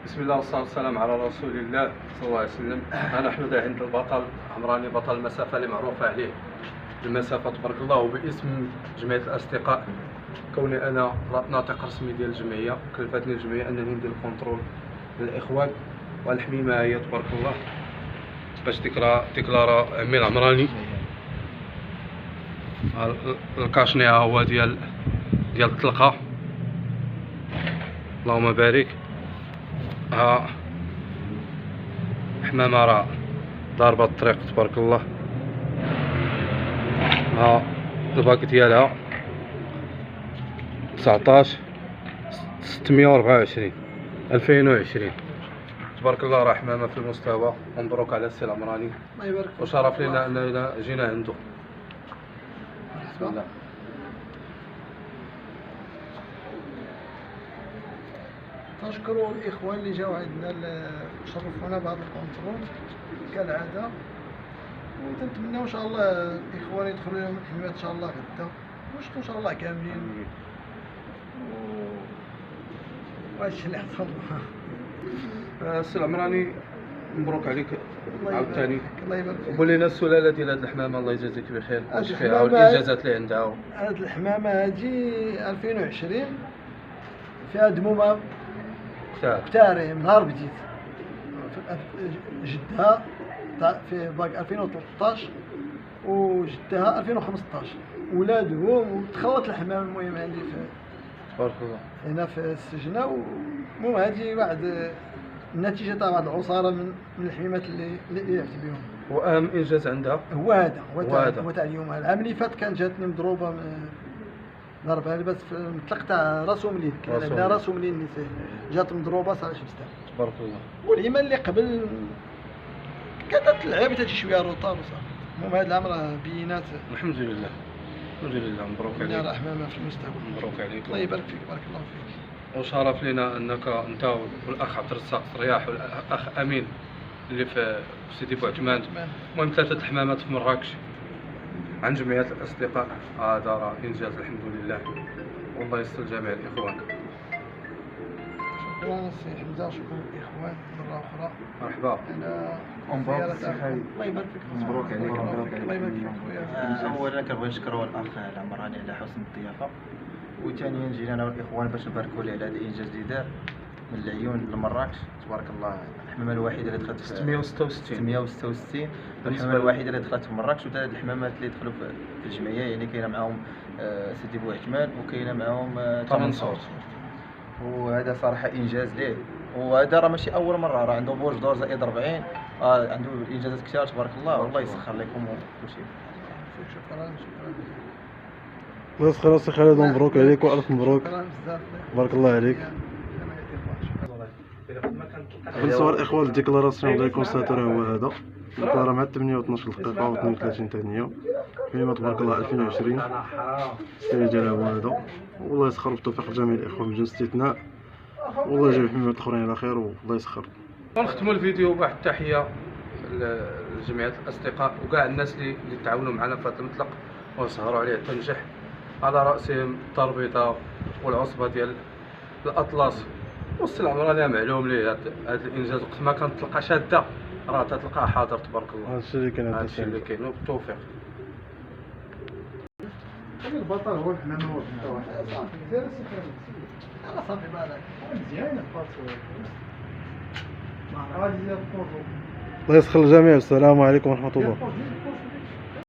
بسم الله والصلاة والسلام على رسول الله صلى الله عليه وسلم. نحن ذا عند البطل عمراني، بطل المسافة اللي معروفة عليه المسافة تبارك الله، وباسم جمعية الأصدقاء. كوني أنا ناطق رسمي ديال الجمعية، كلفتني الجمعية أنني ندير كونترول للإخوان والحميمة هي تبارك الله باش ديكلارا عمي العمراني. الكاشني ها هو ديال الطلقة، اللهم بارك. ها حمامة راه ضاربة الطريق تبارك الله. ها الباك ديالها 19/624/2020 تبارك الله. راه حمامة في المستوى، ومبروك على السي العمراني، الله يبارك فيك. وشرف لنا اننا جينا عنده. بسم الله. تنشكروا الاخوان اللي جاوا عندنا شرفونا بهذا الكونترول كالعاده، وتنتمناو ان شاء الله الاخوان يدخلوا لهم الحمايات ان شاء الله غدا، ونشكروا ان شاء الله كاملين. وهادشي اللي حصل. السي العمراني مبروك عليك عاوتاني. الله يبارك فيك. قول لنا السلاله ديال هاد الحمامه، الله يجازيك بخير، هاد واش فيها الحمامة والانجازات اللي عندها. هاد الحمامه هادي 2020 فيها دمومه كتاري من نهار بديت جدها في باك 2013 وجدها 2015 ولادهم، وتخلط الحمام المهم عندي في تبارك الله هنا في السجنه. المهم هذه واحد النتيجه تاع واحد العصاره من الحمامات اللي لعبت بهم. واهم انجاز عندها هو هذا وهذا. هو تاع اليوم. العام اللي فات كان جاتني مضروبه ضربه لي بس في المطلق تاع راسو مليل، كان عندنا راسو مليل نساء جات مضروبه صار شبستها تبارك الله. والعيمه اللي قبل كانت تلعب تجي شويه روطار وصافي. المهم هذا العام راه بينات. الحمد لله الحمد لله، مبروك عليك. عليك. رحمه في المستقبل. مبروك عليك. الله يبارك فيك، بارك الله فيك. وشرف لنا انك انت والاخ عبد الرزاق صرياح والاخ امين اللي في سيدي بوعثمان، المهم 3 الحمامات في مراكش عن جمعية الأصدقاء. هذا راه إنجاز الحمد لله، والله يستر جميع الإخوان. شكرا سي حمزة، شكرا الإخوان مرة أخرى. مرحبا. على زيارتكم. الله يبارك فيك. مبروك عليك. الله يبارك فيك خويا. اولا كنبغي نشكروا الاخ العمراني على حسن الضيافه، وثانيا جينا انا والاخوان باش نباركوا ليه على هذا الانجاز اللي دار من العيون لمراكش. تبارك الله، الحمامه الوحيده اللي دخلت في 666 الحمامه الوحيده اللي دخلت في مراكش، وثلاث الحمامات اللي دخلوا في الجمعيه، يعني كاينه معاهم سيدي بوعثمان وكاينه معاهم طمنصور. وهذا صراحه انجاز ليه، وهذا راه ماشي اول مره، راه عنده برج دور زائد 40، عنده انجازات كثيره تبارك الله، والله يسخر لكم وكل شيء. شكرا. الله يسخر السي خالد، مبروك عليك والف مبروك، شكرا بزاف. بارك الله عليك. بالنسبه للاخوان الديكلاراسيون ديال الكونساتور هو هذا، دار مع 8:12 دقيقه و32 ثانيه، فيما تبارك الله 2020. السير ديالها هو هذا، والله يسخر بالتوفيق لجميع الاخوان بدون استثناء، والله يجيب الحمامات الاخرين على خير، والله يسخر. ونختموا الفيديو بواحد التحيه لجمعية الأصدقاء وكاع الناس اللي تعاونوا معنا في هذا المطلق وسهروا عليه حتى نجح، على رأسهم الدار البيضاء والعصبة ديال الأطلس. والسي العمراني معلوم ليه هذا الإنجاز، وقت ما كانت تلقى شادة راه تلقاها حاضر تبارك الله. هذا الشيء اللي كان، هذا الشيء اللي كاين، وبالتوفيق. البطل هو الحمام، هو صافي زير السكر. انا صافي بالك مزيان الباص. ما غادي يا الله يسخر الجميع. السلام عليكم ورحمه الله.